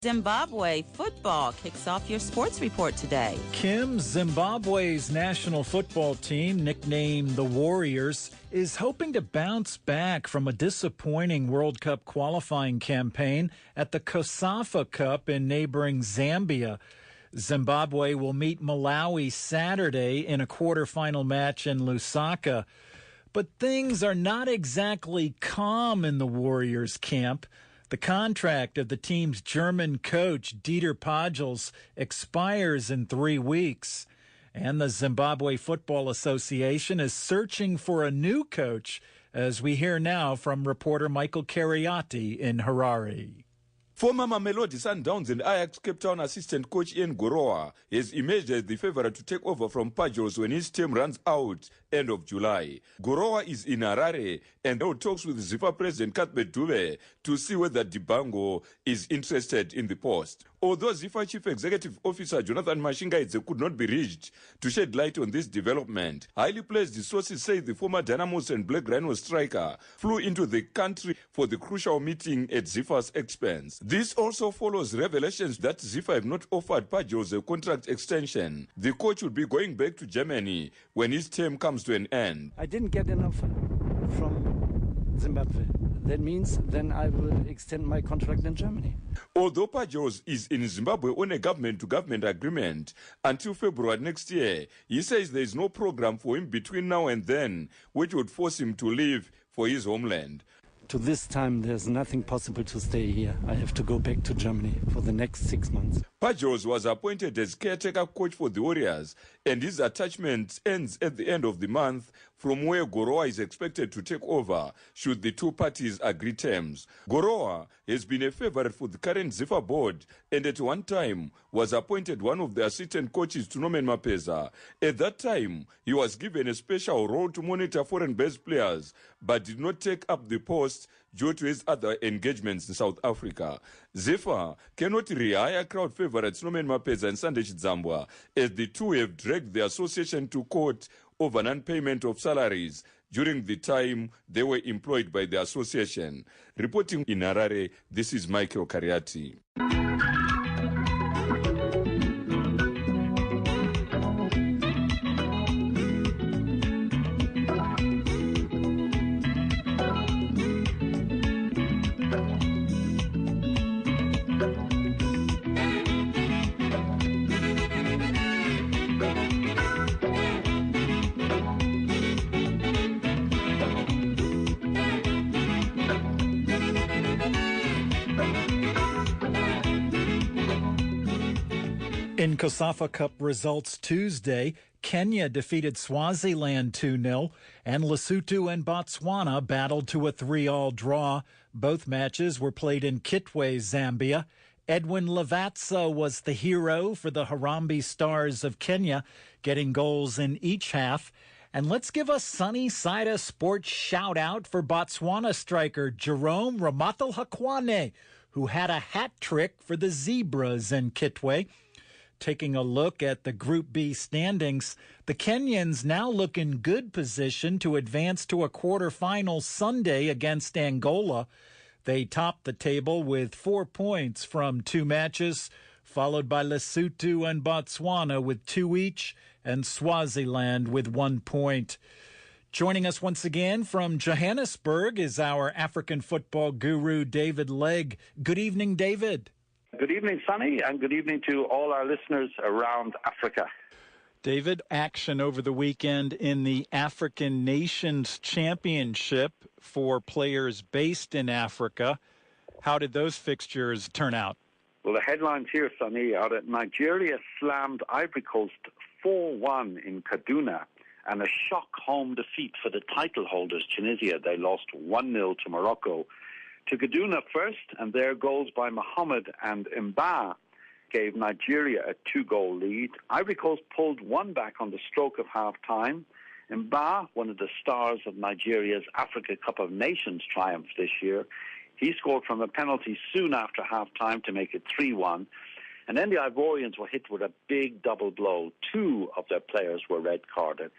Zimbabwe football kicks off your sports report today. Kim, Zimbabwe's national football team, nicknamed the Warriors, is hoping to bounce back from a disappointing World Cup qualifying campaign at the COSAFA Cup in neighboring Zambia. Zimbabwe will meet Malawi Saturday in a quarterfinal match in Lusaka. But things are not exactly calm in the Warriors camp. The contract of the team's German coach, Dieter Pagels, expires in 3 weeks. And the Zimbabwe Football Association is searching for a new coach, as we hear now from reporter Michael Carriati in Harare. Former Mamelodi Sundowns and Ajax Cape Town assistant coach Ian Gorowa has emerged as the favorite to take over from Pagels when his term runs out end of July. Gorowa is in Harare and now talks with ZIFA president Cuthbert Dube to see whether Dibango is interested in the post. Although ZIFA Chief Executive Officer Jonathan Mashingaidze could not be reached to shed light on this development, highly placed sources say the former Dynamos and Black Rhino striker flew into the country for the crucial meeting at ZIFA's expense. This also follows revelations that ZIFA have not offered Pagels a contract extension. The coach will be going back to Germany when his term comes to an end. I didn't get an offer from Zimbabwe. That means then I will extend my contract in Germany. Although Pagels is in Zimbabwe on a government-to-government agreement until February next year, he says there is no program for him between now and then which would force him to leave for his homeland. To this time, there's nothing possible to stay here. I have to go back to Germany for the next 6 months. Pagels was appointed as caretaker coach for the Warriors, and his attachment ends at the end of the month, from where Gorowa is expected to take over should the two parties agree terms. Gorowa has been a favorite for the current ZIFA board and at one time was appointed one of the assistant coaches to Norman Mapeza. At that time, he was given a special role to monitor foreign-based players but did not take up the post due to his other engagements in South Africa. ZIFA cannot rehire crowd favorites Norman Mapeza and Sunday Chidzambwa, as the two have dragged the association to court over non-payment of salaries during the time they were employed by the association. Reporting in Harare, this is Michael Carriati. In COSAFA Cup results Tuesday, Kenya defeated Swaziland 2-0, and Lesotho and Botswana battled to a 3-3 draw. Both matches were played in Kitwe, Zambia. Edwin Lavatsa was the hero for the Harambee Stars of Kenya, getting goals in each half. And let's give a Sunny Sida Sports shout-out for Botswana striker Jerome Ramathalhakwane, who had a hat trick for the Zebras in Kitwe. Taking a look at the Group B standings, the Kenyans now look in good position to advance to a quarterfinal Sunday against Angola. They top the table with 4 points from 2 matches, followed by Lesotho and Botswana with 2 each, and Swaziland with 1 point. Joining us once again from Johannesburg is our African football guru, David Legg. Good evening, David. Good evening, Sonny, and good evening to all our listeners around Africa. David, action over the weekend in the African Nations Championship for players based in Africa. How did those fixtures turn out? Well, the headlines here, Sonny, are that Nigeria slammed Ivory Coast 4-1 in Kaduna, and a shock home defeat for the title holders, Tunisia. They lost 1-0 to Morocco. To Kaduna first, and their goals by Mohamed and Mba gave Nigeria a 2-goal lead. Ivory Coast pulled one back on the stroke of half-time. Mba, one of the stars of Nigeria's Africa Cup of Nations triumph this year, he scored from a penalty soon after half-time to make it 3-1. And then the Ivorians were hit with a big double blow. 2 of their players were red-carded.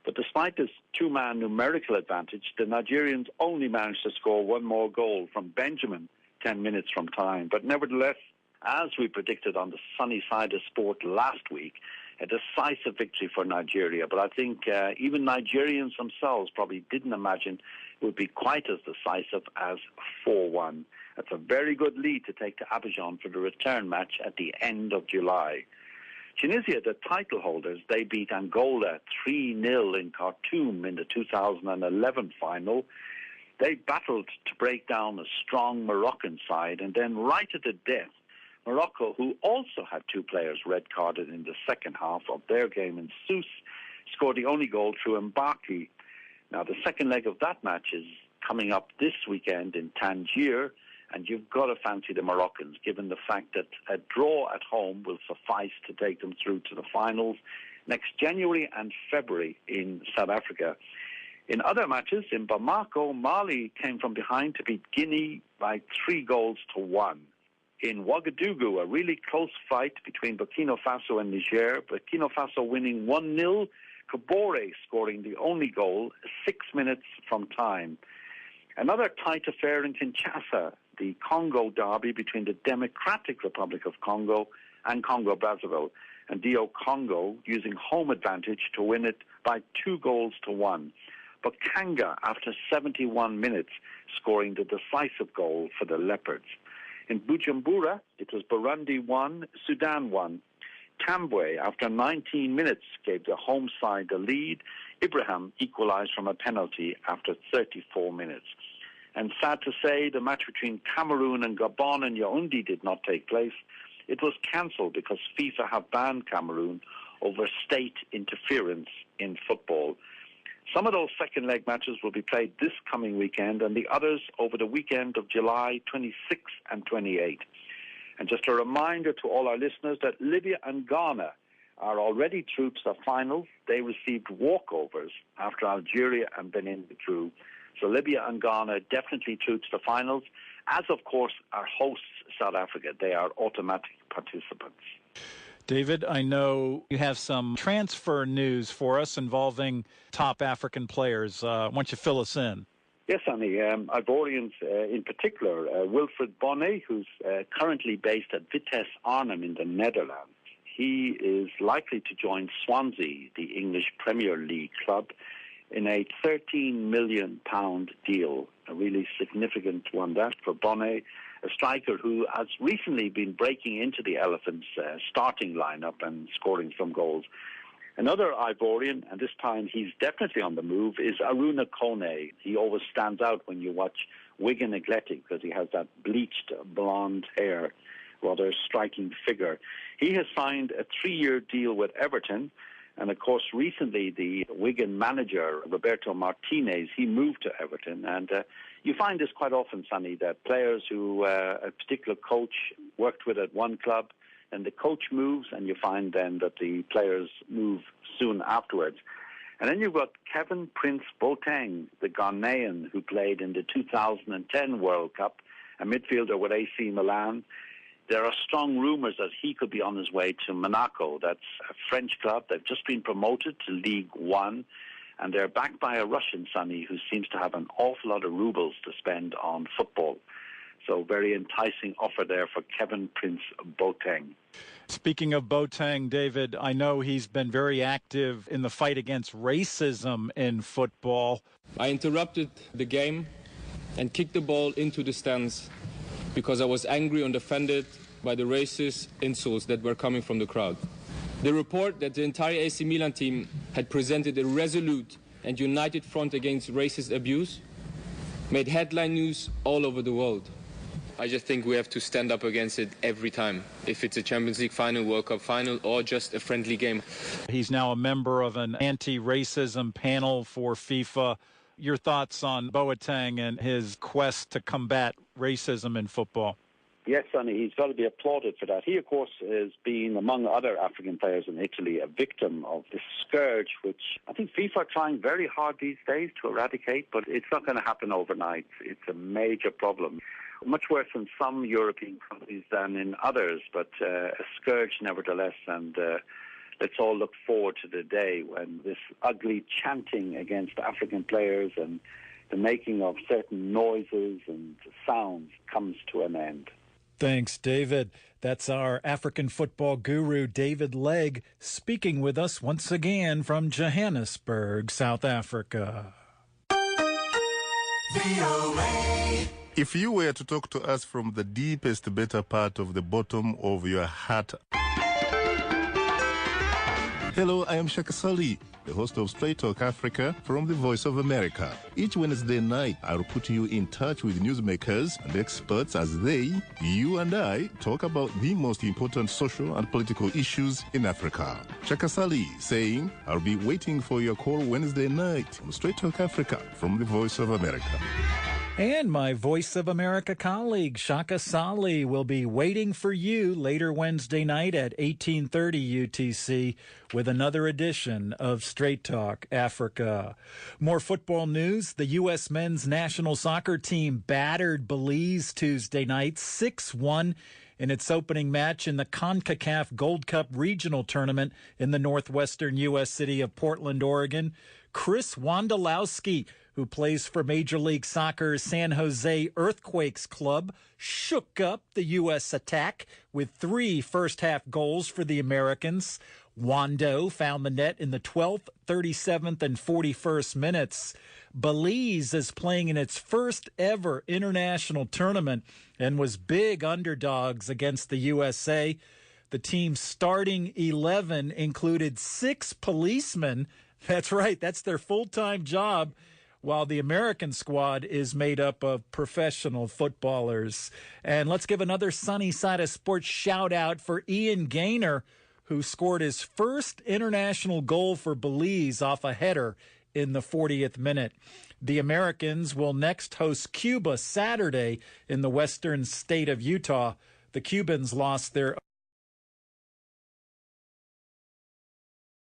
But despite this 2-man numerical advantage, the Nigerians only managed to score one more goal from Benjamin 10 minutes from time. But nevertheless, as we predicted on the sunny side of sport last week, a decisive victory for Nigeria. But I think even Nigerians themselves probably didn't imagine it would be quite as decisive as 4-1. That's a very good lead to take to Abidjan for the return match at the end of July. Tunisia, the title holders, they beat Angola 3-0 in Khartoum in the 2011 final. They battled to break down a strong Moroccan side, and then right at the death, Morocco, who also had two players red-carded in the second half of their game in Sousse, scored the only goal through Mbaki. Now, the second leg of that match is coming up this weekend in Tangier, and you've got to fancy the Moroccans, given the fact that a draw at home will suffice to take them through to the finals next January and February in South Africa. In other matches, in Bamako, Mali came from behind to beat Guinea by 3-1. In Ouagadougou, a really close fight between Burkina Faso and Niger, Burkina Faso winning 1-0, Kabore scoring the only goal 6 minutes from time. Another tight affair in Kinshasa, the Congo derby between the Democratic Republic of Congo and Congo-Brazzaville, and DR Congo using home advantage to win it by 2-1. But Kanga, after 71 minutes, scoring the decisive goal for the Leopards. In Bujumbura, it was Burundi 1, Sudan 1. Tambwe, after 19 minutes, gave the home side the lead. Ibrahim equalized from a penalty after 34 minutes. And sad to say, the match between Cameroon and Gabon and Yaoundé did not take place. It was cancelled because FIFA have banned Cameroon over state interference in football. Some of those second leg matches will be played this coming weekend and the others over the weekend of July 26 and 28. And just a reminder to all our listeners that Libya and Ghana are already through to the finals. They received walkovers after Algeria and Benin withdrew. So Libya and Ghana definitely through to the finals, as of course our hosts South Africa. They are automatic participants. David, I know you have some transfer news for us involving top African players. Why don't you fill us in? Yes, Sonny. Ivorians in particular, Wilfred Bonnet, who's currently based at Vitesse Arnhem in the Netherlands. He is likely to join Swansea, the English Premier League club, in a £13 million deal, a really significant one that for Bonnet, a striker who has recently been breaking into the Elephants' starting lineup and scoring some goals. Another Ivorian, and this time he's definitely on the move, is Aruna Kone. He always stands out when you watch Wigan Athletic because he has that bleached blonde hair, rather striking figure. He has signed a 3-year deal with Everton. And, of course, recently the Wigan manager, Roberto Martinez, he moved to Everton. And you find this quite often, Sonny, that players who a particular coach worked with at one club, and the coach moves, and you find then that the players move soon afterwards. And then you've got Kevin Prince Boateng, the Ghanaian who played in the 2010 World Cup, a midfielder with AC Milan. There are strong rumors that he could be on his way to Monaco. That's a French club. They've just been promoted to League One, and they're backed by a Russian, Sonny, who seems to have an awful lot of rubles to spend on football. So very enticing offer there for Kevin Prince Boateng. Speaking of Boateng, David, I know he's been very active in the fight against racism in football. I interrupted the game and kicked the ball into the stands because I was angry and offended by the racist insults that were coming from the crowd. The report that the entire AC Milan team had presented a resolute and united front against racist abuse made headline news all over the world. I just think we have to stand up against it every time, if it's a Champions League final, World Cup final, or just a friendly game. He's now a member of an anti-racism panel for FIFA. Your thoughts on Boateng and his quest to combat racism in football? Yes, Sonny, he's got to be applauded for that. He, of course, has been, among other African players in Italy, a victim of this scourge, which I think FIFA are trying very hard these days to eradicate, but it's not going to happen overnight. It's a major problem. Much worse in some European countries than in others, but a scourge nevertheless. And let's all look forward to the day when this ugly chanting against African players and the making of certain noises and sounds comes to an end. Thanks, David. That's our African football guru, David Legg, speaking with us once again from Johannesburg, South Africa. If you were to talk to us from the deepest, better part of the bottom of your heart. Hello, I am Shaka Sali, the host of Straight Talk Africa from the Voice of America. Each Wednesday night, I'll put you in touch with newsmakers and experts as they, you and I, talk about the most important social and political issues in Africa. Shaka Sali saying, I'll be waiting for your call Wednesday night on Straight Talk Africa from the Voice of America. And my Voice of America colleague, Shaka Sali, will be waiting for you later Wednesday night at 18:30 UTC with another edition of Straight Talk Africa. More football news. The U.S. men's national soccer team battered Belize Tuesday night 6-1 in its opening match in the CONCACAF Gold Cup regional tournament in the northwestern U.S. city of Portland, Oregon. Chris Wondolowski, who plays for Major League Soccer's San Jose Earthquakes club, shook up the U.S. attack with 3 first-half goals for the Americans. Wando found the net in the 12th, 37th, and 41st minutes. Belize is playing in its first-ever international tournament and was big underdogs against the USA. The team's starting 11 included 6 policemen. That's right, that's their full-time job, while the American squad is made up of professional footballers. And let's give another Sunny Side of Sports shout-out for Ian Gaynor, who scored his first international goal for Belize off a header in the 40th minute. The Americans will next host Cuba Saturday in the western state of Utah. The Cubans lost their